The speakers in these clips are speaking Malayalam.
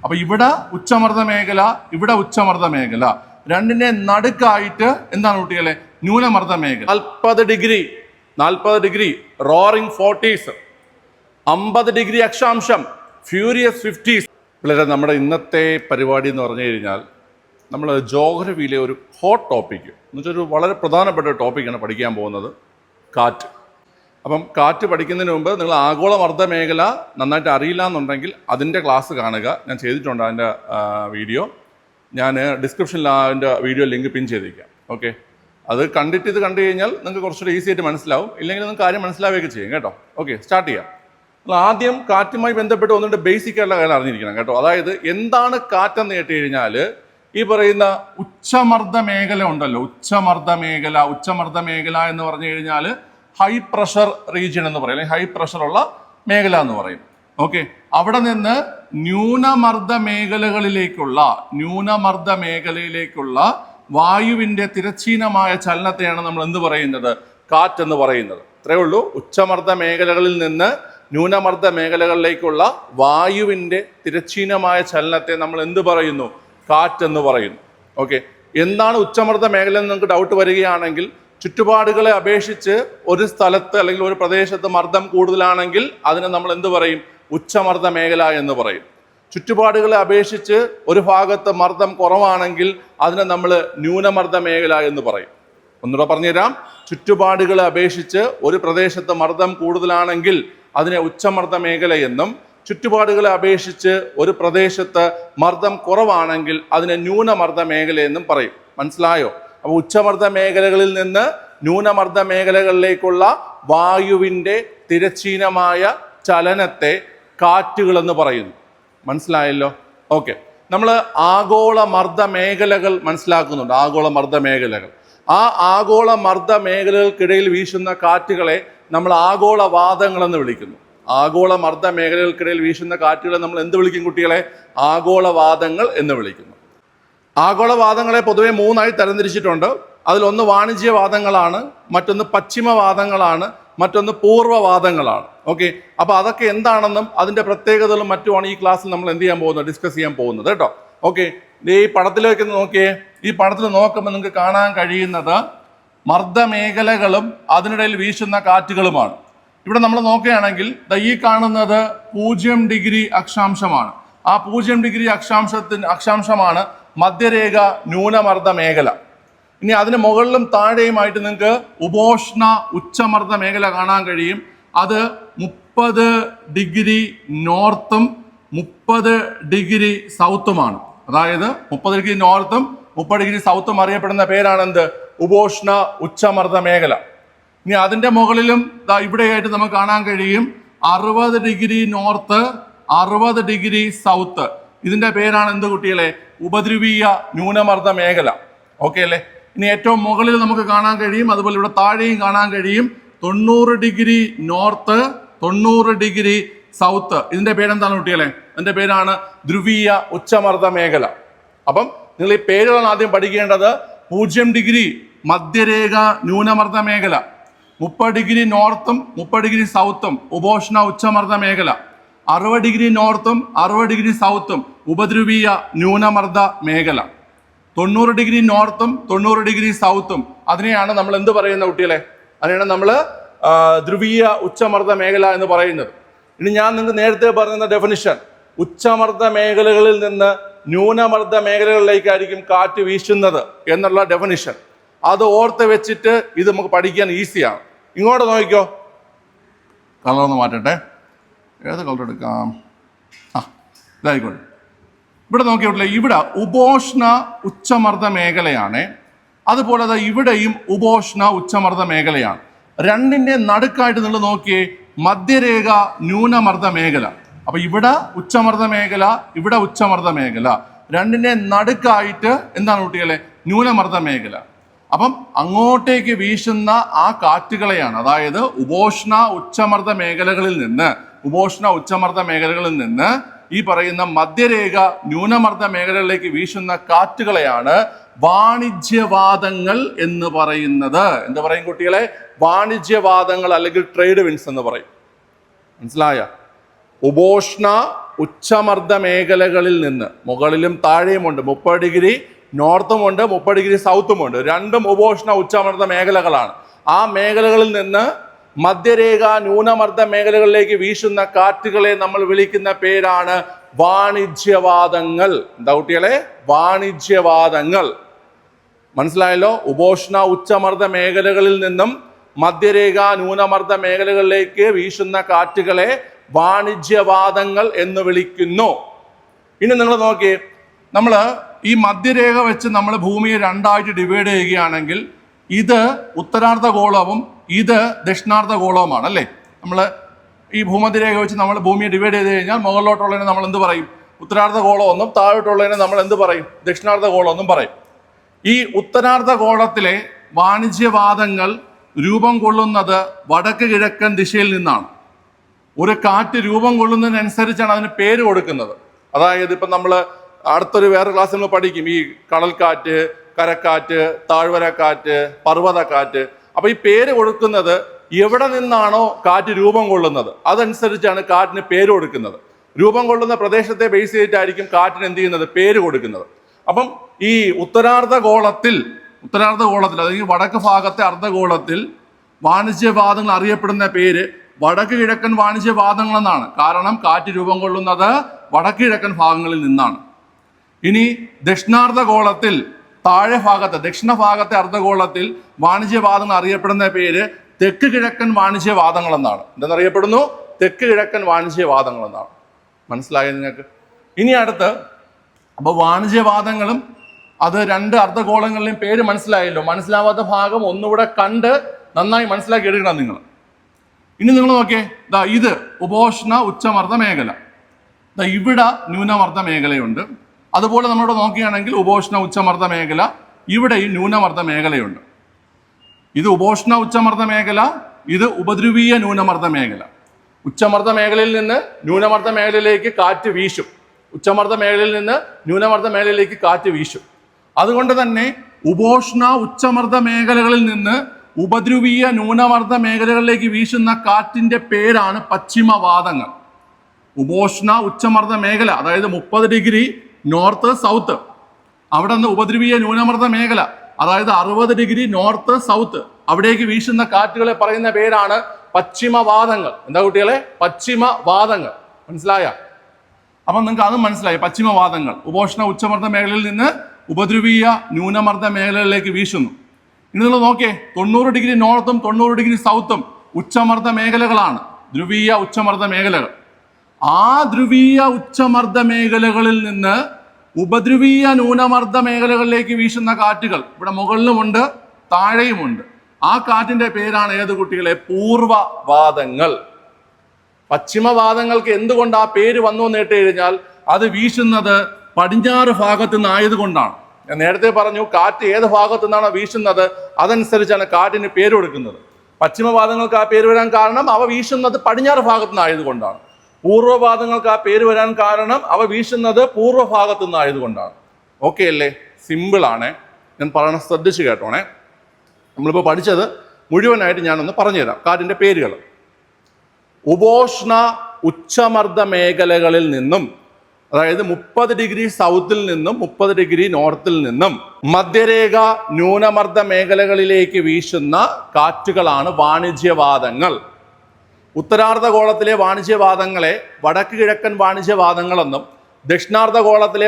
അപ്പൊ ഇവിടെ ഉച്ചമർദ്ദ മേഖല, ഇവിടെ ഉച്ചമർദ്ദ മേഖല, രണ്ടിന്റെ നടുക്കായിട്ട് എന്താണ് കുട്ടികളെ? ന്യൂനമർദ്ദ മേഖല. 40 ഡിഗ്രി റോറിംഗ് 40s, 50 ഡിഗ്രി അക്ഷാംശം ഫ്യൂരിയസ് 50s. പിള്ളേരെ, നമ്മുടെ ഇന്നത്തെ പരിപാടി എന്ന് പറഞ്ഞു കഴിഞ്ഞാൽ നമ്മൾ ജോഗ്രഫിയിലെ ഒരു ഹോട്ട് ടോപ്പിക്ക് എന്ന് വെച്ചാൽ ഒരു വളരെ പ്രധാനപ്പെട്ട ടോപ്പിക്കാണ് പഠിക്കാൻ പോകുന്നത്, കാറ്റ്. അപ്പം കാറ്റ് പഠിക്കുന്നതിന് മുമ്പ് നിങ്ങൾ ആഗോളമർദ്ദ മേഖല നന്നായിട്ട് അറിയില്ല എന്നുണ്ടെങ്കിൽ അതിൻ്റെ ക്ലാസ് കാണുക. ഞാൻ ചെയ്തിട്ടുണ്ട് അതിൻ്റെ വീഡിയോ. ഞാൻ ഡിസ്ക്രിപ്ഷനിൽ അതിൻ്റെ വീഡിയോ ലിങ്ക് പിൻ ചെയ്തിരിക്കാം. ഓക്കെ, അത് കണ്ടിട്ട് ഇത് കണ്ടു കഴിഞ്ഞാൽ നിങ്ങൾക്ക് കുറച്ചുകൂടി ഈസി ആയിട്ട് മനസ്സിലാവും. ഇല്ലെങ്കിൽ നിങ്ങൾക്ക് കാര്യം മനസ്സിലാവുകയൊക്കെ ചെയ്യും കേട്ടോ. ഓക്കെ, സ്റ്റാർട്ട് ചെയ്യാം. നമ്മൾ ആദ്യം കാറ്റുമായി ബന്ധപ്പെട്ട് ഒന്നുകൊണ്ട് ബേസിക് ആയിട്ടുള്ള കാര്യം അറിഞ്ഞിരിക്കണം കേട്ടോ. അതായത് എന്താണ് കാറ്റെന്ന് കേട്ട് കഴിഞ്ഞാൽ ഈ പറയുന്ന ഉച്ചമർദ്ദ മേഖല ഉണ്ടല്ലോ, ഉച്ചമർദ്ദ മേഖല എന്ന് പറഞ്ഞു കഴിഞ്ഞാൽ ഹൈ പ്രഷർ റീജിയൻ എന്ന് പറയും, അല്ലെങ്കിൽ ഹൈ പ്രഷർ ഉള്ള മേഖല എന്ന് പറയും. ഓക്കെ, അവിടെ നിന്ന് ന്യൂനമർദ്ദ മേഖലയിലേക്കുള്ള വായുവിന്റെ തിരശ്ചീനമായ ചലനത്തെയാണ് നമ്മൾ എന്ത് പറയുന്നത്? കാറ്റെന്ന് പറയുന്നത്. ഇത്രയേ ഉള്ളൂ. ഉച്ചമർദ്ദ മേഖലകളിൽ നിന്ന് ന്യൂനമർദ്ദ മേഖലകളിലേക്കുള്ള വായുവിന്റെ തിരശ്ചീനമായ ചലനത്തെ നമ്മൾ എന്ത് പറയുന്നു? കാറ്റെന്ന് പറയുന്നു. ഓക്കെ, എന്താണ് ഉച്ചമർദ്ദ മേഖല എന്ന് നിങ്ങൾക്ക് ഡൗട്ട് വരികയാണെങ്കിൽ, ചുറ്റുപാടുകളെ അപേക്ഷിച്ച് ഒരു സ്ഥലത്ത് അല്ലെങ്കിൽ ഒരു പ്രദേശത്ത് മർദ്ദം കൂടുതലാണെങ്കിൽ അതിനെ നമ്മൾ എന്ത് പറയും? ഉച്ചമർദ്ദ മേഖല എന്ന് പറയും. ചുറ്റുപാടുകളെ അപേക്ഷിച്ച് ഒരു ഭാഗത്ത് മർദ്ദം കുറവാണെങ്കിൽ അതിനെ നമ്മൾ ന്യൂനമർദ്ദ മേഖല എന്ന് പറയും. ഒന്നുകൂടെ പറഞ്ഞുതരാം. ചുറ്റുപാടുകളെ അപേക്ഷിച്ച് ഒരു പ്രദേശത്ത് മർദ്ദം കൂടുതലാണെങ്കിൽ അതിനെ ഉച്ചമർദ്ദ മേഖല എന്നും, ചുറ്റുപാടുകളെ അപേക്ഷിച്ച് ഒരു പ്രദേശത്ത് മർദ്ദം കുറവാണെങ്കിൽ അതിനെ ന്യൂനമർദ്ദ മേഖല എന്നും പറയും. മനസ്സിലായോ? അപ്പോൾ ഉച്ചമർദ്ദ മേഖലകളിൽ നിന്ന് ന്യൂനമർദ്ദ മേഖലകളിലേക്കുള്ള വായുവിൻ്റെ തിരശ്ചീനമായ ചലനത്തെ കാറ്റുകൾ എന്ന് പറയുന്നു. മനസ്സിലായല്ലോ? ഓക്കെ, നമ്മൾ ആഗോളമർദ്ദ മേഖലകൾ മനസ്സിലാക്കുന്നുണ്ട്. ആഗോളമർദ്ദ മേഖലകൾ, ആ ആഗോളമർദ്ദ മേഖലകൾക്കിടയിൽ വീശുന്ന കാറ്റുകളെ നമ്മൾ ആഗോളവാദങ്ങൾ എന്ന് വിളിക്കുന്നു. ആഗോളമർദ്ദ മേഖലകൾക്കിടയിൽ വീശുന്ന കാറ്റുകളെ നമ്മൾ എന്ത് വിളിക്കും കുട്ടികളെ? ആഗോളവാദങ്ങൾ എന്ന് വിളിക്കുന്നു. ആഗോളവാദങ്ങളെ പൊതുവെ 3ആയി തരംതിരിച്ചിട്ടുണ്ട്. അതിലൊന്ന് വാണിജ്യവാദങ്ങളാണ്, മറ്റൊന്ന് പശ്ചിമവാദങ്ങളാണ്, മറ്റൊന്ന് പൂർവ്വവാദങ്ങളാണ്. ഓക്കെ, അപ്പോൾ അതൊക്കെ എന്താണെന്നും അതിൻ്റെ പ്രത്യേകതകളും മറ്റുമാണ് ഈ ക്ലാസ്സിൽ നമ്മൾ എന്ത് ചെയ്യാൻ പോകുന്നത്? ഡിസ്കസ് ചെയ്യാൻ പോകുന്നത് കേട്ടോ. ഓക്കെ, ഈ പടത്തിലേക്ക് നോക്കിയേ. ഈ പടത്തിൽ നോക്കുമ്പോൾ നിങ്ങൾക്ക് കാണാൻ കഴിയുന്നത് മർദ്ദമേഖലകളും അതിനിടയിൽ വീശുന്ന കാറ്റുകളുമാണ്. ഇവിടെ നമ്മൾ നോക്കുകയാണെങ്കിൽ ഈ കാണുന്നത് 0 ഡിഗ്രി അക്ഷാംശമാണ്. ആ 0 ഡിഗ്രി അക്ഷാംശമാണ് മധ്യരേഖ ന്യൂനമർദ്ദ മേഖല. ഇനി അതിന് മുകളിലും താഴെയുമായിട്ട് നിങ്ങൾക്ക് ഉപോഷ്ണ ഉച്ചമർദ്ദ മേഖല കാണാൻ കഴിയും. അത് 30 ഡിഗ്രി നോർത്തും 30 ഡിഗ്രി സൗത്തുമാണ്. അതായത് 30 ഡിഗ്രി നോർത്തും 30 ഡിഗ്രി സൗത്തും അറിയപ്പെടുന്ന പേരാണ് എന്ത്? ഉപോഷ്ണ ഉച്ചമർദ്ദ മേഖല. ഇനി അതിന്റെ മുകളിലും ഇവിടെയായിട്ട് നമുക്ക് കാണാൻ കഴിയും 60 ഡിഗ്രി നോർത്ത് 60 ഡിഗ്രി സൗത്ത്. ഇതിന്റെ പേരാണ് എന്ത് കുട്ടികളെ? ഉപദ്രവീയ ന്യൂനമർദ്ദ മേഖല. ഓക്കെ അല്ലേ? ഇനി ഏറ്റവും മുകളിൽ നമുക്ക് കാണാൻ കഴിയും, അതുപോലെ ഇവിടെ താഴെയും കാണാൻ കഴിയും 90 ഡിഗ്രി നോർത്ത് 90 ഡിഗ്രി സൗത്ത്. ഇതിന്റെ പേരെന്താണ് കുട്ടികളെ? ഇതിന്റെ പേരാണ് ധ്രുവീയ ഉച്ചമർദ്ദ മേഖല. അപ്പം നിങ്ങൾ ഈ പേരുകളാണ് ആദ്യം പഠിക്കേണ്ടത്. 0 ഡിഗ്രി മധ്യരേഖ ന്യൂനമർദ്ദ മേഖല, 30 ഡിഗ്രി നോർത്തും 30 ഡിഗ്രി സൗത്തും ഉപോഷ്ണ ഉച്ചമർദ്ദ മേഖല, 60 ഡിഗ്രി നോർത്തും 60 ഡിഗ്രി സൗത്തും ഉപദ്രവീയ ന്യൂനമർദ്ദ മേഖല, 90 ഡിഗ്രി നോർത്തും 90 ഡിഗ്രി സൗത്തും. അതിനെയാണ് നമ്മൾ എന്ത് പറയുന്ന കുട്ടികളെ? അതിനെയാണ് നമ്മൾ ധ്രുവീയ ഉച്ചമർദ്ദ മേഖല എന്ന് പറയുന്നത്. ഇനി ഞാൻ നിങ്ങൾക്ക് നേരത്തെ പറയുന്ന ഡെഫിനിഷൻ, ഉച്ചമർദ്ദ മേഖലകളിൽ നിന്ന് ന്യൂനമർദ്ദ മേഖലകളിലേക്കായിരിക്കും കാറ്റ് വീശുന്നത് എന്നുള്ള ഡെഫിനിഷൻ. അത് ഓർത്ത് വെച്ചിട്ട് ഇത് നമുക്ക് പഠിക്കാൻ ഈസിയാണ്. ഇങ്ങോട്ട് നോക്കിക്കോ. കളറൊന്ന് മാറ്റട്ടെ. ഏത് കളർ എടുക്കാം? ഇതായിക്കോട്ടെ. ഇവിടെ നോക്കിയിട്ടില്ല, ഇവിടെ ഉപോഷ്ണ ഉച്ചമർദ്ദ മേഖലയാണ്. അതുപോലെ ഇവിടെയും ഉപോഷ്ണ ഉച്ചമർദ്ദ മേഖലയാണ്. രണ്ടിന്റെ നടുക്കായിട്ട് നിങ്ങൾ നോക്കിയേ, മധ്യരേഖ ന്യൂനമർദ്ദ മേഖല. അപ്പൊ ഇവിടെ ഉച്ചമർദ്ദ മേഖല, ഇവിടെ ഉച്ചമർദ്ദ മേഖല. രണ്ടിന്റെ നടുക്കായിട്ട് എന്താണ് കുട്ടികളെ? ന്യൂനമർദ്ദ മേഖല. അപ്പം അങ്ങോട്ടേക്ക് വീശുന്ന ആ കാറ്റുകളെയാണ്, അതായത് ഉപോഷ്ണ ഉച്ചമർദ്ദ മേഖലകളിൽ നിന്ന് ഈ പറയുന്ന മധ്യരേഖ ന്യൂനമർദ്ദ മേഖലകളിലേക്ക് വീശുന്ന കാറ്റുകളെയാണ് വാണിജ്യവാദങ്ങൾ എന്ന് പറയുന്നത്. എന്ത് പറയും കുട്ടികളെ? വാണിജ്യവാദങ്ങൾ അല്ലെങ്കിൽ ട്രേഡ് വിൻസ് എന്ന് പറയും. മനസ്സിലായ? ഉപോഷ്ണ ഉച്ചമർദ്ദ മേഖലകളിൽ നിന്ന്, മുകളിലും താഴെയുമുണ്ട്, 30 ഡിഗ്രി നോർത്തുമുണ്ട്, 30 ഡിഗ്രി സൗത്തുമുണ്ട്, രണ്ടും ഉപോഷ്ണ ഉച്ചമർദ്ദ മേഖലകളാണ്. ആ മേഖലകളിൽ നിന്ന് മധ്യരേഖ ന്യൂനമർദ്ദ മേഖലകളിലേക്ക് വീശുന്ന കാറ്റുകളെ നമ്മൾ വിളിക്കുന്ന പേരാണ് വാണിജ്യവാദങ്ങൾ. എന്താ കുട്ടികളെ? വാണിജ്യവാദങ്ങൾ. മനസ്സിലായല്ലോ? ഉപോഷ്ണ ഉച്ചമർദ്ദ മേഖലകളിൽ നിന്നും മധ്യരേഖ ന്യൂനമർദ്ദ മേഖലകളിലേക്ക് വീശുന്ന കാറ്റുകളെ വാണിജ്യവാദങ്ങൾ എന്ന് വിളിക്കുന്നു. ഇനി നിങ്ങൾ നോക്കിയേ, നമ്മൾ ഈ മധ്യരേഖ വെച്ച് നമ്മൾ ഭൂമിയെ രണ്ടായിട്ട് ഡിവൈഡ് ചെയ്യുകയാണെങ്കിൽ ഇത് ഉത്തരാർദ്ധഗോളവും ഇത് ദക്ഷിണാർദ്ധഗോളവുമാണ് അല്ലേ? നമ്മൾ ഈ ഭൂമധ്യരേഖ വെച്ച് നമ്മൾ ഭൂമിയെ ഡിവൈഡ് ചെയ്ത് കഴിഞ്ഞാൽ മുകളിലോട്ടുള്ളതിനെ നമ്മൾ എന്ത് പറയും? ഉത്തരാർദ്ധഗോളം എന്നും താഴോട്ടുള്ളതിനെ നമ്മൾ എന്ത് പറയും? ദക്ഷിണാർദ്ധഗോളം എന്നും പറയും. ഈ ഉത്തരാർദ്ധഗോളത്തിലെ വാണിജ്യവാദങ്ങൾ രൂപം കൊള്ളുന്നത് വടക്ക് കിഴക്കൻ ദിശയിൽ നിന്നാണ്. ഒരു കാറ്റ് രൂപം കൊള്ളുന്നതിനനുസരിച്ചാണ് അതിന് പേര് കൊടുക്കുന്നത്. അതായത് ഇപ്പം നമ്മൾ അടുത്തൊരു വേറെ ക്ലാസ്സിൽ നമ്മൾ പഠിക്കും ഈ കടൽക്കാറ്റ്, കരക്കാറ്റ്, താഴ്വരക്കാറ്റ്, പർവ്വതക്കാറ്റ്. അപ്പൊ ഈ പേര് കൊടുക്കുന്നത് എവിടെ നിന്നാണോ കാറ്റ് രൂപം കൊള്ളുന്നത് അതനുസരിച്ചാണ് കാറ്റിന് പേര് കൊടുക്കുന്നത്. രൂപം കൊള്ളുന്ന പ്രദേശത്തെ ബേസ് ചെയ്തിട്ടായിരിക്കും കാറ്റിന് എന്ത് ചെയ്യുന്നത്? പേര് കൊടുക്കുന്നത്. അപ്പം ഈ ഉത്തരാർദ്ധഗോളത്തിൽ അല്ലെങ്കിൽ വടക്ക് ഭാഗത്തെ അർദ്ധഗോളത്തിൽ വാണിജ്യവാദങ്ങൾ അറിയപ്പെടുന്ന പേര് വടക്ക് കിഴക്കൻ വാണിജ്യവാദങ്ങൾ എന്നാണ്. കാരണം കാറ്റ് രൂപം കൊള്ളുന്നത് വടക്ക് കിഴക്കൻ ഭാഗങ്ങളിൽ നിന്നാണ്. ഇനി ദക്ഷിണാർദ്ധഗോളത്തിൽ ദക്ഷിണ ഭാഗത്തെ അർദ്ധഗോളത്തിൽ വാണിജ്യവാദങ്ങൾ അറിയപ്പെടുന്ന പേര് തെക്ക് കിഴക്കൻ വാണിജ്യവാദങ്ങൾ എന്നാണ്. എന്തെന്നറിയപ്പെടുന്നു? തെക്ക് കിഴക്കൻ വാണിജ്യവാദങ്ങൾ എന്നാണ്. മനസ്സിലായോ നിങ്ങൾക്ക്? ഇനി അടുത്ത്, അപ്പൊ വാണിജ്യവാദങ്ങളും അത് രണ്ട് അർദ്ധഗോളങ്ങളിലെയും പേര് മനസ്സിലായല്ലോ. മനസ്സിലാവാത്ത ഭാഗം ഒന്നുകൂടെ കണ്ട് നന്നായി മനസ്സിലാക്കി എടുക്കണം നിങ്ങൾ. ഇനി നിങ്ങൾ നോക്കിയേ, ഇത് ഉപോഷ്ണ ഉച്ചമർദ്ദ മേഖല, ഇവിടെ ന്യൂനമർദ്ദ മേഖലയുണ്ട്. അതുപോലെ നമ്മളിവിടെ നോക്കുകയാണെങ്കിൽ ഉപോഷ്ണ ഉച്ചമർദ്ദ മേഖല, ഇവിടെ ഈ ന്യൂനമർദ്ദ മേഖലയുണ്ട്. ഇത് ഉപോഷ്ണ ഉച്ചമർദ്ദ മേഖല, ഇത് ഉപദ്രവീയ ന്യൂനമർദ്ദ മേഖല. ഉച്ചമർദ്ദ മേഖലയിൽ നിന്ന് ന്യൂനമർദ്ദ മേഖലയിലേക്ക് കാറ്റ് വീശും. ഉച്ചമർദ്ദ മേഖലയിൽ നിന്ന് ന്യൂനമർദ്ദ മേഖലയിലേക്ക് കാറ്റ് വീശും. അതുകൊണ്ട് തന്നെ ഉപോഷ്ണ ഉച്ചമർദ്ദ മേഖലകളിൽ നിന്ന് ഉപദ്രവീയ ന്യൂനമർദ്ദ മേഖലകളിലേക്ക് വീശുന്ന കാറ്റിന്റെ പേരാണ് പശ്ചിമവാദങ്ങൾ. ഉപോഷ്ണ ഉച്ചമർദ്ദ മേഖല, അതായത് 30 ഡിഗ്രി നോർത്ത് സൗത്ത്, അവിടെ നിന്ന് ഉപദ്രവീയ ന്യൂനമർദ്ദ മേഖല, അതായത് 60 ഡിഗ്രി നോർത്ത് സൗത്ത്, അവിടേക്ക് വീശുന്ന കാറ്റുകളെ പറയുന്ന പേരാണ് പശ്ചിമവാദങ്ങൾ. എന്താ കുട്ടികളെ? പശ്ചിമവാദങ്ങൾ. മനസ്സിലായ? അപ്പം നിങ്ങൾക്ക് അതും മനസ്സിലായി. പശ്ചിമവാദങ്ങൾ ഉപോഷ്ണ ഉച്ചമർദ്ദ മേഖലയിൽ നിന്ന് ഉപദ്രവീയ ന്യൂനമർദ്ദ മേഖലകളിലേക്ക് വീശുന്നു. ഇനി നിങ്ങൾ നോക്കിയേ, 90 ഡിഗ്രി നോർത്തും 90 ഡിഗ്രി സൗത്തും ഉച്ചമർദ്ദ മേഖലകളാണ്, ധ്രുവീയ ഉച്ചമർദ്ദ മേഖലകൾ. ആ ധ്രുവീയ ഉച്ചമർദ്ദ മേഖലകളിൽ നിന്ന് ഉപദ്രവീയ ന്യൂനമർദ്ദ മേഖലകളിലേക്ക് വീശുന്ന കാറ്റുകൾ ഇവിടെ മുകളിലുമുണ്ട് താഴെയുമുണ്ട്. ആ കാറ്റിന്റെ പേരാണ് ഏത് കുട്ടികളെ? പൂർവവാദങ്ങൾ. പശ്ചിമവാദങ്ങൾക്ക് എന്തുകൊണ്ട് ആ പേര് വന്നു എന്ന് കേട്ട് കഴിഞ്ഞാൽ അത് വീശുന്നത് പടിഞ്ഞാറ് ഭാഗത്തു നിന്നായതുകൊണ്ടാണ്. ഞാൻ നേരത്തെ പറഞ്ഞു, കാറ്റ് ഏത് ഭാഗത്തു നിന്നാണോ വീശുന്നത് അതനുസരിച്ചാണ് കാറ്റിന് പേര് കൊടുക്കുന്നത്. പശ്ചിമവാദങ്ങൾക്ക് ആ പേര് വരാൻ കാരണം അവ വീശുന്നത് പടിഞ്ഞാറ് ഭാഗത്തു നിന്നായതുകൊണ്ടാണ്. പൂർവ്വവാദങ്ങൾക്ക് ആ പേര് വരാൻ കാരണം അവ വീശുന്നത് പൂർവ്വഭാഗത്തു നിന്നായതുകൊണ്ടാണ്. ഓക്കെ അല്ലേ? സിമ്പിൾ ആണ്. ഞാൻ പറയണ ശ്രദ്ധിച്ച് കേട്ടോണേ. നമ്മളിപ്പോൾ പഠിച്ചത് മുഴുവനായിട്ട് ഞാനൊന്ന് പറഞ്ഞുതരാം. കാറ്റിന്റെ പേരുകൾ: ഉപോഷ്ണ ഉച്ചമർദ്ദ മേഖലകളിൽ നിന്നും, അതായത് 30 ഡിഗ്രി സൗത്തിൽ നിന്നും 30 ഡിഗ്രി നോർത്തിൽ നിന്നും മധ്യരേഖ ന്യൂനമർദ്ദ മേഖലകളിലേക്ക് വീശുന്ന കാറ്റുകളാണ് വാണിജ്യവാദങ്ങൾ. ഉത്തരാർദ്ധഗോളത്തിലെ വാണിജ്യവാദങ്ങളെ വടക്ക് കിഴക്കൻ വാണിജ്യവാദങ്ങളെന്നും ദക്ഷിണാർദ്ധഗോളത്തിലെ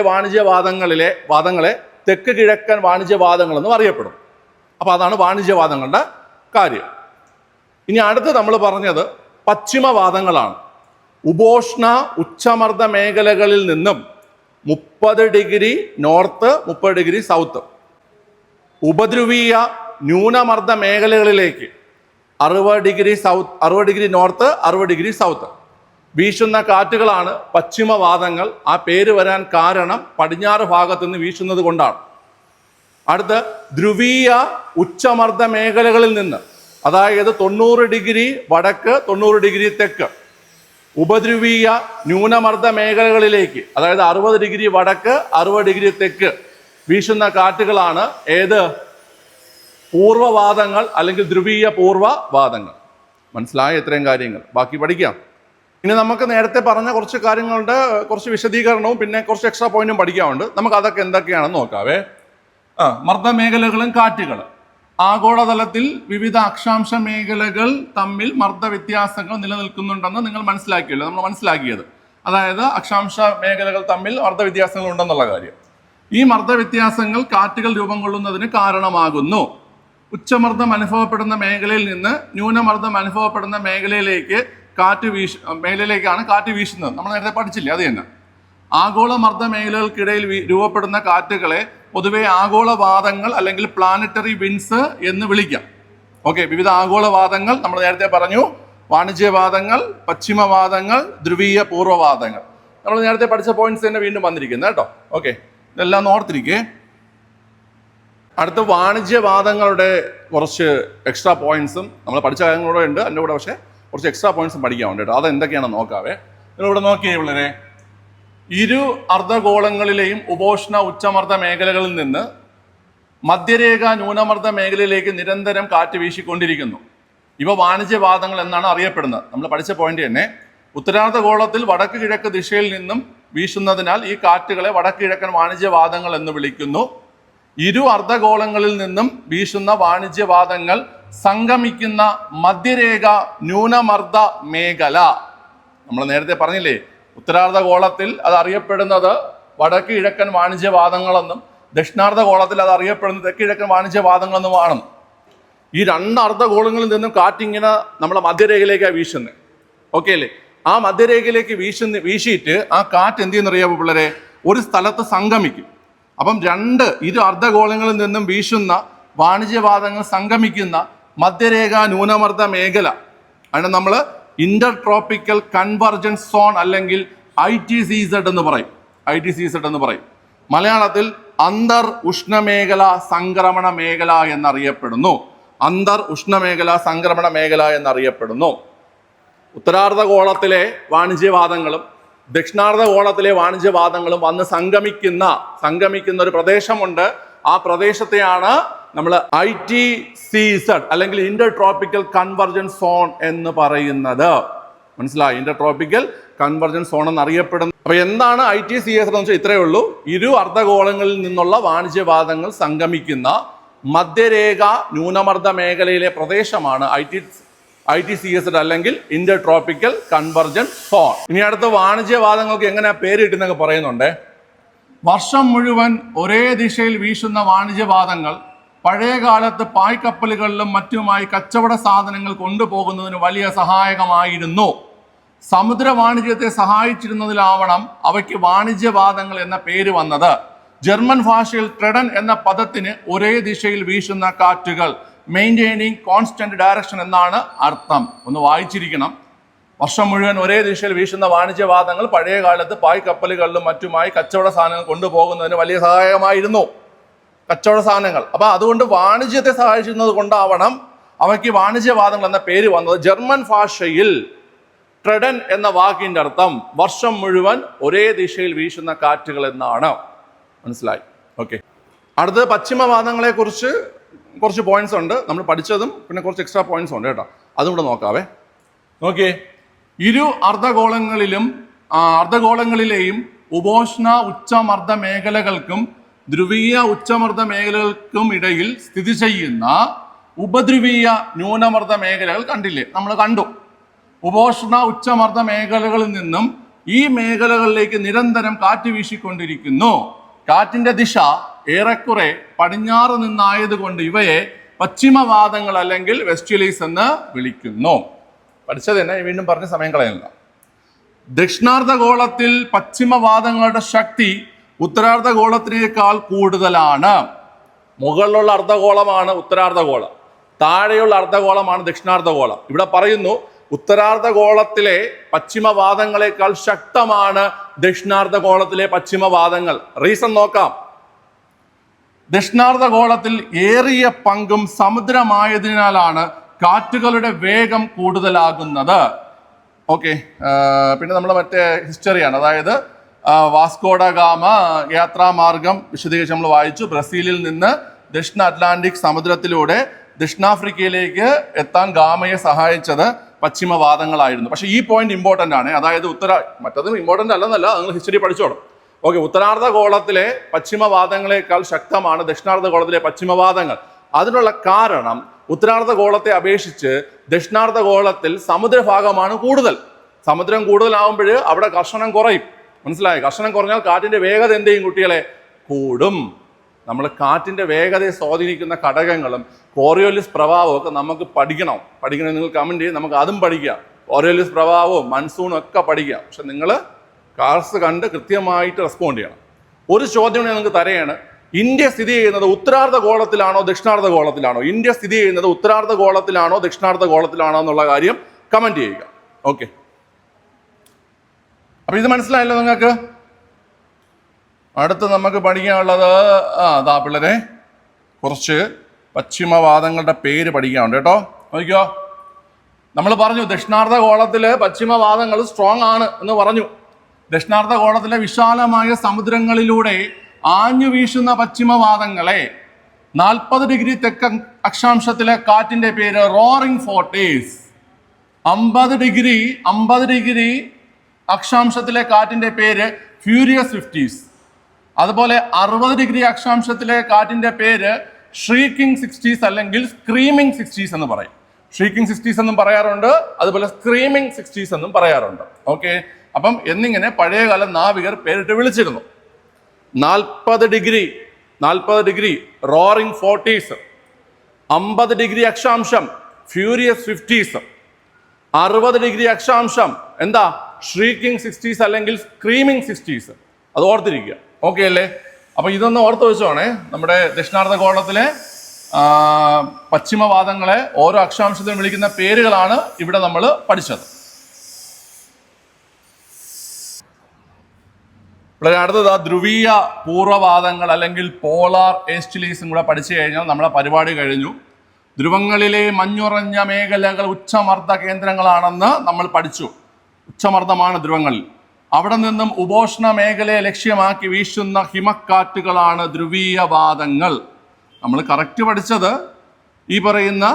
വാദങ്ങളെ തെക്ക് കിഴക്കൻ വാണിജ്യവാദങ്ങളെന്നും അറിയപ്പെടും. അപ്പൊ അതാണ് വാണിജ്യവാദങ്ങളുടെ കാര്യം. ഇനി അടുത്ത് നമ്മൾ പറഞ്ഞത് പശ്ചിമവാദങ്ങളാണ്. ഉപോഷ്ണ ഉച്ചമർദ്ദ മേഖലകളിൽ നിന്നും 30 ഡിഗ്രി നോർത്ത് 30 ഡിഗ്രി സൗത്ത് ഉപദ്രവീയ ന്യൂനമർദ്ദ മേഖലകളിലേക്ക് 60 ഡിഗ്രി നോർത്ത് 60 ഡിഗ്രി സൗത്ത് വീശുന്ന കാറ്റുകളാണ് പശ്ചിമവാദങ്ങൾ. ആ പേര് വരാൻ കാരണം പടിഞ്ഞാറ് ഭാഗത്തു നിന്ന് വീശുന്നത് കൊണ്ടാണ്. അടുത്ത് ധ്രുവീയ ഉച്ചമർദ്ദ മേഖലകളിൽ നിന്ന്, അതായത് 90 ഡിഗ്രി വടക്ക് 90 ഡിഗ്രി തെക്ക് ഉപദ്രവീയ ന്യൂനമർദ്ദ മേഖലകളിലേക്ക്, അതായത് 60 ഡിഗ്രി വടക്ക് 60 ഡിഗ്രി തെക്ക് വീശുന്ന കാറ്റുകളാണ് ഏത്? പൂർവ്വവാദങ്ങൾ അല്ലെങ്കിൽ ധ്രുവീയ പൂർവ്വവാദങ്ങൾ. മനസ്സിലായ ഇത്രയും കാര്യങ്ങൾ? ബാക്കി പഠിക്കാം. ഇനി നമുക്ക് നേരത്തെ പറഞ്ഞ കുറച്ച് കാര്യങ്ങളുടെ കുറച്ച് വിശദീകരണവും പിന്നെ കുറച്ച് എക്സ്ട്രാ പോയിന്റും പഠിക്കാനുണ്ട്. നമുക്ക് അതൊക്കെ എന്തൊക്കെയാണെന്ന് നോക്കാവേ. മർദ്ദമേഖലകളും കാറ്റുകളും. ആഗോളതലത്തിൽ വിവിധ അക്ഷാംശ മേഖലകൾ തമ്മിൽ മർദ്ദ വ്യത്യാസങ്ങൾ നിലനിൽക്കുന്നുണ്ടെന്ന് നിങ്ങൾ മനസ്സിലാക്കിയല്ലോ, നമ്മൾ മനസ്സിലാക്കിയത്. അതായത് അക്ഷാംശ മേഖലകൾ തമ്മിൽ മർദ്ദ വ്യത്യാസങ്ങൾ ഉണ്ടെന്നുള്ള കാര്യം. ഈ മർദ്ദ വ്യത്യാസങ്ങൾ കാറ്റുകൾ രൂപം കൊള്ളുന്നതിന് കാരണമാകുന്നു. ഉച്ചമർദ്ദം അനുഭവപ്പെടുന്ന മേഖലയിൽ നിന്ന് ന്യൂനമർദ്ദം അനുഭവപ്പെടുന്ന മേഖലയിലേക്കാണ് കാറ്റ് വീശുന്നത്. നമ്മൾ നേരത്തെ പഠിച്ചില്ലേ, അത് തന്നെ. ആഗോള മർദ്ദ മേഖലകൾക്കിടയിൽ രൂപപ്പെടുന്ന കാറ്റുകളെ പൊതുവെ ആഗോളവാദങ്ങൾ അല്ലെങ്കിൽ പ്ലാനറ്ററി വിൻഡ്സ് എന്ന് വിളിക്കാം. ഓക്കെ, വിവിധ ആഗോളവാദങ്ങൾ നമ്മൾ നേരത്തെ പറഞ്ഞു. വാണിജ്യവാദങ്ങൾ, പശ്ചിമവാദങ്ങൾ, ധ്രുവീയ പൂർവ്വവാദങ്ങൾ. നമ്മൾ നേരത്തെ പഠിച്ച പോയിന്റ്സ് തന്നെ വീണ്ടും വന്നിരിക്കുന്നത് കേട്ടോ. ഓക്കെ, ഇതെല്ലാം ഓർത്തിരിക്കേ. അടുത്ത വാണിജ്യവാദങ്ങളുടെ കുറച്ച് എക്സ്ട്രാ പോയിന്റ്സും നമ്മൾ പഠിച്ച കാര്യങ്ങളൂടെ ഉണ്ട്, അതിൻ്റെ കൂടെ പക്ഷേ കുറച്ച് എക്സ്ട്രാ പോയിന്റ്സും പഠിക്കാനുണ്ട് കേട്ടോ. അതെന്തൊക്കെയാണെന്ന് നോക്കാവേ. നിങ്ങളിവിടെ നോക്കിയേ വളരെ ഇരു അർദ്ധഗോളങ്ങളിലെയും ഉപോഷ്ണ ഉച്ചമർദ്ദ മേഖലകളിൽ നിന്ന് മധ്യരേഖ ന്യൂനമർദ്ദ മേഖലയിലേക്ക് നിരന്തരം കാറ്റ് വീശിക്കൊണ്ടിരിക്കുന്നു. ഇവ വാണിജ്യവാദങ്ങൾ എന്നാണ് അറിയപ്പെടുന്നത്. നമ്മൾ പഠിച്ച പോയിന്റ് തന്നെ. ഉത്തരാർദ്ധഗോളത്തിൽ വടക്ക് കിഴക്ക് ദിശയിൽ നിന്നും വീശുന്നതിനാൽ ഈ കാറ്റുകളെ വടക്ക് കിഴക്കൻ വാണിജ്യവാദങ്ങൾ എന്ന് വിളിക്കുന്നു. ഇരു അർദ്ധഗോളങ്ങളിൽ നിന്നും വീശുന്ന വാണിജ്യവാദങ്ങൾ സംഗമിക്കുന്ന മധ്യരേഖ ന്യൂനമർദ്ദ മേഖല. നമ്മൾ നേരത്തെ പറഞ്ഞില്ലേ, ഉത്തരാർദ്ധഗോളത്തിൽ അത് അറിയപ്പെടുന്നത് വടക്ക് കിഴക്കൻ വാണിജ്യവാദങ്ങളെന്നും ദക്ഷിണാർദ്ധഗോളത്തിൽ അത് അറിയപ്പെടുന്നത് തെക്ക് കിഴക്കൻ വാണിജ്യവാദങ്ങളെന്നുമാണ്. ഈ രണ്ട് അർദ്ധഗോളങ്ങളിൽ നിന്നും കാറ്റിങ്ങനെ നമ്മളെ മധ്യരേഖയിലേക്കാണ് വീശുന്നത്. ഓക്കെ അല്ലേ? ആ മധ്യരേഖയിലേക്ക് വീശിയിട്ട് ആ കാറ്റ് എന്ത് ചെയ്യുന്നറിയാമോ പിള്ളേരെ, ഒരു സ്ഥലത്ത് സംഗമിക്കും. അപ്പം ഇരു അർദ്ധഗോളങ്ങളിൽ നിന്നും വീശുന്ന വാണിജ്യവാദങ്ങൾ സംഗമിക്കുന്ന മധ്യരേഖ ന്യൂനമർദ്ദ മേഖല അതിനെ നമ്മൾ ഇന്റർ ട്രോപ്പിക്കൽ കൺവർജൻസ് സോൺ അല്ലെങ്കിൽ ITCZ എന്ന് പറയും. ITCZ എന്ന് പറയും. മലയാളത്തിൽ അന്തർ ഉഷ്ണമേഖല സംക്രമണ മേഖല എന്നറിയപ്പെടുന്നു. അന്തർ ഉഷ്ണമേഖല സംക്രമണ മേഖല എന്നറിയപ്പെടുന്നു. ഉത്തരാർദ്ധഗോളത്തിലെ വാണിജ്യവാദങ്ങളും ദക്ഷിണാർദ്ധഗോളത്തിലെ വാണിജ്യവാദങ്ങളും വന്ന് സംഗമിക്കുന്ന ഒരു പ്രദേശമുണ്ട്. ആ പ്രദേശത്തെയാണ് നമ്മൾ ITCZ അല്ലെങ്കിൽ ഇന്റർ ട്രോപ്പിക്കൽ കൺവർജൻസ് സോൺ എന്ന് പറയുന്നത്. മനസ്സിലായി? ഇന്റർ ട്രോപ്പിക്കൽ കൺവർജൻസ് സോൺ എന്നറിയപ്പെടുന്നു. അപ്പൊ എന്താണ് ITCZ എന്ന് വെച്ചാൽ ഇത്രയേ ഉള്ളൂ. ഇരു അർദ്ധഗോളങ്ങളിൽ നിന്നുള്ള വാണിജ്യവാദങ്ങൾ സംഗമിക്കുന്ന മധ്യരേഖ ന്യൂനമർദ്ദ മേഖലയിലെ പ്രദേശമാണ് ITCZ അല്ലെങ്കിൽ ഇന്റർ ട്രോപ്പിക്കൽ കൺവർജൻസ് സോൺ. ഇനി അടുത്ത വാണിജ്യവാദങ്ങൾക്ക് എങ്ങനെയാ പേര് കിട്ടുന്നൊക്കെ പറയുന്നുണ്ട്. വർഷം മുഴുവൻ ഒരേ ദിശയിൽ വീശുന്ന വാണിജ്യവാദങ്ങൾ പഴയ കാലത്ത് പായ്ക്കപ്പലുകളിലും മറ്റുമായി കച്ചവട സാധനങ്ങൾ കൊണ്ടുപോകുന്നതിന് വലിയ സഹായകമായിരുന്നു. സമുദ്ര വാണിജ്യത്തെ സഹായിച്ചിരുന്നതിലാവണം അവയ്ക്ക് വാണിജ്യവാദങ്ങൾ എന്ന പേര് വന്നത്. ജർമ്മൻ ഭാഷയിൽ ട്രെഡൻ എന്ന പദത്തിന് ഒരേ ദിശയിൽ വീശുന്ന കാറ്റുകൾ, മെയിൻറ്റെയിനിങ് കോൺസ്റ്റന്റ് ഡയറക്ഷൻ എന്നാണ് അർത്ഥം. ഒന്ന് വായിച്ചിരിക്കണം. വർഷം മുഴുവൻ ഒരേ ദിശയിൽ വീശുന്ന വാണിജ്യവാദങ്ങൾ പഴയ കാലത്ത് പായ്ക്കപ്പലുകളിലും മറ്റുമായി കച്ചവട സാധനങ്ങൾ കൊണ്ടുപോകുന്നതിന് വലിയ സഹായകമായിരുന്നു. കച്ചവട സാധനങ്ങൾ. അപ്പൊ അതുകൊണ്ട് വാണിജ്യത്തെ സഹായിച്ചിരുന്നത് കൊണ്ടാവണം അവയ്ക്ക് വാണിജ്യവാദങ്ങൾ എന്ന പേര് വന്നത്. ജർമ്മൻ ഭാഷയിൽ ട്രെഡൻ എന്ന വാക്കിന്റെ അർത്ഥം വർഷം മുഴുവൻ ഒരേ ദിശയിൽ വീശുന്ന കാറ്റുകൾ എന്നാണ്. മനസ്സിലായി? ഓക്കെ. അടുത്തത് പശ്ചിമവാദങ്ങളെ കുറിച്ച് കുറച്ച് പോയിന്റ്സ് ഉണ്ട്. നമ്മൾ പഠിച്ചതും പിന്നെ കുറച്ച് എക്സ്ട്രാ പോയിന്റ്സ് ഉണ്ട് കേട്ടോ. അതും കൂടെ നോക്കാവേ. നോക്കിയേ, ഇരു അർദ്ധഗോളങ്ങളിലെയും ഉപോഷ്ണ ഉച്ചമർദ്ദ മേഖലകൾക്കും ധ്രുവീയ ഉച്ചമർദ്ദ മേഖലകൾക്കും ഇടയിൽ സ്ഥിതി ചെയ്യുന്ന ഉപധ്രുവീയ ന്യൂനമർദ്ദ മേഖലകൾ കണ്ടില്ലേ? നമ്മൾ കണ്ടു. ഉപോഷ്ണ ഉച്ചമർദ്ദ മേഖലകളിൽ നിന്നും ഈ മേഖലകളിലേക്ക് നിരന്തരം കാറ്റ് വീശിക്കൊണ്ടിരിക്കുന്നു. കാറ്റിന്റെ ദിശ ഏറെക്കുറെ പടിഞ്ഞാറ് നിന്നായതുകൊണ്ട് ഇവയെ പശ്ചിമവാദങ്ങൾ അല്ലെങ്കിൽ വെസ്റ്റ്വലീസ് എന്ന് വിളിക്കുന്നു. പഠിച്ചത് തന്നെ വീണ്ടും പറഞ്ഞ സമയം കളയുന്നില്ല. ദക്ഷിണാർദ്ധഗോളത്തിൽ പശ്ചിമവാദങ്ങളുടെ ശക്തി ഉത്തരാർദ്ധഗോളത്തിനേക്കാൾ കൂടുതലാണ്. മുകളിലുള്ള അർദ്ധഗോളമാണ് ഉത്തരാർദ്ധഗോളം, താഴെയുള്ള അർദ്ധഗോളമാണ് ദക്ഷിണാർദ്ധഗോളം. ഇവിടെ പറയുന്നു ഉത്തരാർദ്ധഗോളത്തിലെ പശ്ചിമവാദങ്ങളെക്കാൾ ശക്തമാണ് ദക്ഷിണാർദ്ധഗോളത്തിലെ പശ്ചിമവാദങ്ങൾ. റീസൺ നോക്കാം. ദക്ഷിണാർദ്ധഗോളത്തിൽ ഏറിയ പങ്കും സമുദ്രമായതിനാലാണ് കാറ്റുകളുടെ വേഗം കൂടുതലാകുന്നത്. ഓക്കെ, പിന്നെ നമ്മൾ മറ്റേ ഹിസ്റ്ററിയാണ്, അതായത് വാസ്കോഡ ഗാമ യാത്രാമാർഗം വിശദീകരിച്ച് നമ്മൾ വായിച്ചു. ബ്രസീലിൽ നിന്ന് ദക്ഷിണ അറ്റ്ലാന്റിക് സമുദ്രത്തിലൂടെ ദക്ഷിണാഫ്രിക്കയിലേക്ക് എത്താൻ ഗാമയെ സഹായിച്ചത് പശ്ചിമവാദങ്ങളായിരുന്നു. പക്ഷേ ഈ പോയിന്റ് ഇമ്പോർട്ടൻ്റ് ആണ്. അതായത് മറ്റത് ഇമ്പോർട്ടൻ്റ് അല്ലെന്നല്ല, നിങ്ങൾ ഹിസ്റ്ററി പഠിച്ചോളും. ഓക്കെ, ഉത്തരാർദ്ധഗോളത്തിലെ പശ്ചിമവാദങ്ങളെക്കാൾ ശക്തമാണ് ദക്ഷിണാർദ്ധഗോളത്തിലെ പശ്ചിമവാദങ്ങൾ. അതിനുള്ള കാരണം ഉത്തരാർദ്ധഗോളത്തെ അപേക്ഷിച്ച് ദക്ഷിണാർദ്ധഗോളത്തിൽ സമുദ്രഭാഗമാണ് കൂടുതൽ. സമുദ്രം കൂടുതലാവുമ്പോൾ അവിടെ കർഷണം കുറയും. മനസ്സിലായി? കർഷണം കുറഞ്ഞാൽ കാറ്റിന്റെ വേഗത എന്ത് ചെയ്യും കുട്ടികളെ? കൂടും. നമ്മൾ കാറ്റിന്റെ വേഗതയെ സ്വാധീനിക്കുന്ന ഘടകങ്ങളും കോറിയോലിസ് പ്രഭാവവും ഒക്കെ നമുക്ക് പഠിക്കണം. നിങ്ങൾ കമന്റ് ചെയ്യും, നമുക്ക് അതും പഠിക്കാം. കോറിയോലിസ് പ്രഭാവവും മൺസൂണും ഒക്കെ പഠിക്കാം. പക്ഷെ നിങ്ങൾ കാർസ് കണ്ട് കൃത്യമായിട്ട് റെസ്പോണ്ട് ചെയ്യണം. ഒരു ചോദ്യം നിങ്ങൾക്ക് തരയാണ്, ഇന്ത്യ സ്ഥിതി ചെയ്യുന്നത് ഉത്തരാർദ്ധഗോളത്തിലാണോ ദക്ഷിണാർദ്ധഗോളത്തിലാണോ? ഇന്ത്യ സ്ഥിതി ചെയ്യുന്നത് ഉത്തരാർദ്ധഗോളത്തിലാണോ ദക്ഷിണാർദ്ധഗോളത്തിലാണോ എന്നുള്ള കാര്യം കമന്റ് ചെയ്യുക. ഓക്കെ, അപ്പൊ ഇത് മനസ്സിലായല്ലോ നിങ്ങൾക്ക്. അടുത്ത് നമുക്ക് പഠിക്കാനുള്ളത് അതാ പിള്ളേരെ കുറച്ച് പശ്ചിമവാദങ്ങളുടെ പേര് പഠിക്കാനുണ്ട് കേട്ടോ. നോക്കിക്കോ, നമ്മൾ പറഞ്ഞു ദക്ഷിണാർദ്ധഗോളത്തിലെ പശ്ചിമവാദങ്ങൾ സ്ട്രോങ് ആണ് എന്ന് പറഞ്ഞു. ദക്ഷിണാർദ്ധഗോളത്തിലെ വിശാലമായ സമുദ്രങ്ങളിലൂടെ ആഞ്ഞു വീശുന്ന പശ്ചിമവാദങ്ങളെ 40 ഡിഗ്രി തെക്ക് അക്ഷാംശത്തിലെ കാറ്റിന്റെ പേര് റോറിംഗ് ഫോർട്ടീസ്. 50 ഡിഗ്രി അക്ഷാംശത്തിലെ കാറ്റിന്റെ പേര് ഫ്യൂരിയസ് 50s. അതുപോലെ 60 ഡിഗ്രി അക്ഷാംശത്തിലെ കാറ്റിന്റെ പേര് ഷ്രീക്കിംഗ് 60s അല്ലെങ്കിൽ സ്ക്രീമിംഗ് 60s എന്ന് പറയും. ഷ്രീക്കിംഗ് 60s എന്നും പറയാറുണ്ട്, അതുപോലെ സ്ക്രീമിംഗ് 60s എന്നും പറയാറുണ്ട്. ഓക്കെ, അപ്പം എന്നിങ്ങനെ പഴയകാല നാവികർ പേരിട്ട് വിളിച്ചിരുന്നു. 40 ഡിഗ്രി റോറിംഗ് 40s, 50 ഡിഗ്രി അക്ഷാംശം ഫ്യൂരിയസ് 50s, 60 ഡിഗ്രി അക്ഷാംശം എന്താ ഷ്രീക്കിംഗ് 60s അല്ലെങ്കിൽ സ്ക്രീമിംഗ് 60s. അത് ഓർത്തിരിക്കുക. ഓക്കെ അല്ലേ? അപ്പൊ ഇതൊന്ന് ഓർത്ത് വെച്ചോണേ. നമ്മുടെ ദക്ഷിണാർദ്ധഗോളത്തിലെ പശ്ചിമവാദങ്ങളെ ഓരോ അക്ഷാംശത്തിനും വിളിക്കുന്ന പേരുകളാണ് ഇവിടെ നമ്മൾ പഠിച്ചത്. അടുത്തത് ധ്രുവീയ പൂർവ്വവാദങ്ങൾ അല്ലെങ്കിൽ പോളാർ ഏസ്റ്റ്ലീസും കൂടെ പഠിച്ചു കഴിഞ്ഞാൽ നമ്മളെ പരിപാടി കഴിഞ്ഞു. ധ്രുവങ്ങളിലെ മഞ്ഞുറഞ്ഞ മേഖലകൾ ഉച്ചമർദ്ദ കേന്ദ്രങ്ങളാണെന്ന് നമ്മൾ പഠിച്ചു. ഉച്ചമർദ്ദമാണ് ധ്രുവങ്ങളിൽ. അവിടെ നിന്നും ഉപോഷ്ണ മേഖലയെ ലക്ഷ്യമാക്കി വീശുന്ന ഹിമക്കാറ്റുകളാണ് ധ്രുവീയവാദങ്ങൾ. നമ്മൾ കറക്റ്റ് പഠിച്ചത് ഈ പറയുന്ന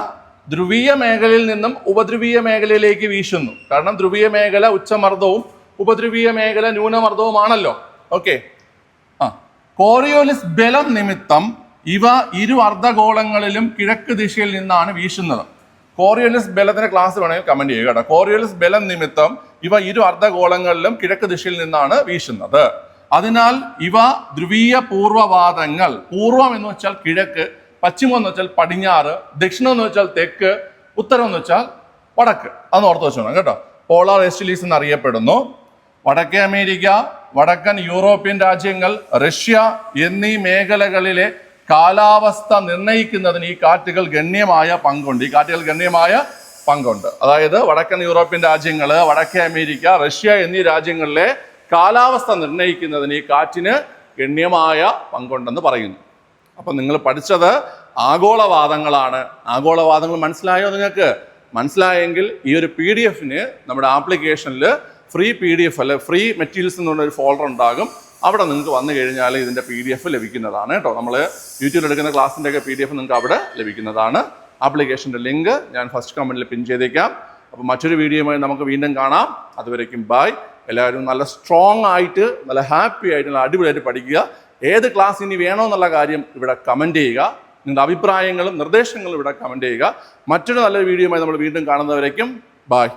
ധ്രുവീയ മേഖലയിൽ നിന്നും ഉപധ്രുവീയ മേഖലയിലേക്ക് വീശുന്നു. കാരണം ധ്രുവീയ മേഖല ഉച്ചമർദ്ദവും ഉപധ്രുവീയ മേഖല ന്യൂനമർദ്ദവുമാണല്ലോ. ഓക്കെ, കോറിയോലിസ് ബലം നിമിത്തം ഇവ ഇരു അർദ്ധഗോളങ്ങളിലും കിഴക്ക് ദിശയിൽ നിന്നാണ് വീശുന്നത്. കോറിയോലിസ് ബലത്തിന്റെ ക്ലാസ് വേണമെങ്കിൽ കമന്റ് ചെയ്യുക കേട്ടോ. കോറിയോലിസ് ബലം നിമിത്തം ഇവ ഇരു അർദ്ധഗോളങ്ങളിലും കിഴക്ക് ദിശയിൽ നിന്നാണ് വീശുന്നത്. അതിനാൽ ഇവ ധ്രുവീയ പൂർവ്വവാദങ്ങൾ. പൂർവം എന്ന് വെച്ചാൽ കിഴക്ക്, പശ്ചിമം എന്ന് വെച്ചാൽ പടിഞ്ഞാറ്, ദക്ഷിണം എന്ന് വെച്ചാൽ തെക്ക്, ഉത്തരം എന്ന് വെച്ചാൽ വടക്ക്. അതൊന്ന് ഓർത്ത് വെച്ചോണം കേട്ടോ. പോളാർ ഏസ്റ്റ്ലീസ് എന്നറിയപ്പെടുന്നു. വടക്കേ അമേരിക്ക, വടക്കൻ യൂറോപ്യൻ രാജ്യങ്ങൾ, റഷ്യ എന്നീ മേഖലകളിലെ കാലാവസ്ഥ നിർണ്ണയിക്കുന്നതിന് ഈ കാറ്റുകൾ ഗണ്യമായ പങ്കുണ്ട്. അതായത് വടക്കൻ യൂറോപ്യൻ രാജ്യങ്ങൾ, വടക്കേ അമേരിക്ക, റഷ്യ എന്നീ രാജ്യങ്ങളിലെ കാലാവസ്ഥ നിർണ്ണയിക്കുന്നതിന് ഈ കാറ്റിന് ഗണ്യമായ പങ്കുണ്ടെന്ന് പറയുന്നു. അപ്പം നിങ്ങൾ പഠിച്ചത് ആഗോളവാദങ്ങളാണ്. ആഗോളവാദങ്ങൾ മനസ്സിലായോ നിങ്ങൾക്ക്? മനസ്സിലായെങ്കിൽ ഈ ഒരു PDF-ന് നമ്മുടെ ആപ്ലിക്കേഷനിൽ ഫ്രീ PDF അല്ലെ ഫ്രീ മെറ്റീരിയൽസ് എന്ന് പറഞ്ഞൊരു ഫോൾഡർ ഉണ്ടാകും. അവിടെ നിങ്ങൾക്ക് വന്നു കഴിഞ്ഞാൽ ഇതിൻ്റെ PDF ലഭിക്കുന്നതാണ് കേട്ടോ. നമ്മൾ യൂട്യൂബിൽ എടുക്കുന്ന ക്ലാസ്സിൻ്റെ ഒക്കെ PDF നിങ്ങൾക്ക് അവിടെ ലഭിക്കുന്നതാണ്. ആപ്ലിക്കേഷൻ്റെ ലിങ്ക് ഞാൻ ഫസ്റ്റ് കമൻറ്റിൽ പിൻ ചെയ്തേക്കാം. അപ്പോൾ മറ്റൊരു വീഡിയോയുമായി നമുക്ക് വീണ്ടും കാണാം. അതുവരേക്കും ബൈ. എല്ലാവരും നല്ല സ്ട്രോങ് ആയിട്ട്, നല്ല ഹാപ്പി ആയിട്ട്, നല്ല അടിപൊളിയായിട്ട് പഠിക്കുക. ഏത് ക്ലാസ് ഇനി വേണമെന്നുള്ള കാര്യം ഇവിടെ കമൻറ്റ് ചെയ്യുക. നിങ്ങളുടെ അഭിപ്രായങ്ങളും നിർദ്ദേശങ്ങളും ഇവിടെ കമൻറ്റ് ചെയ്യുക. മറ്റൊരു നല്ലൊരു വീഡിയോയുമായി നമ്മൾ വീണ്ടും കാണുന്നവരേക്കും ബൈ.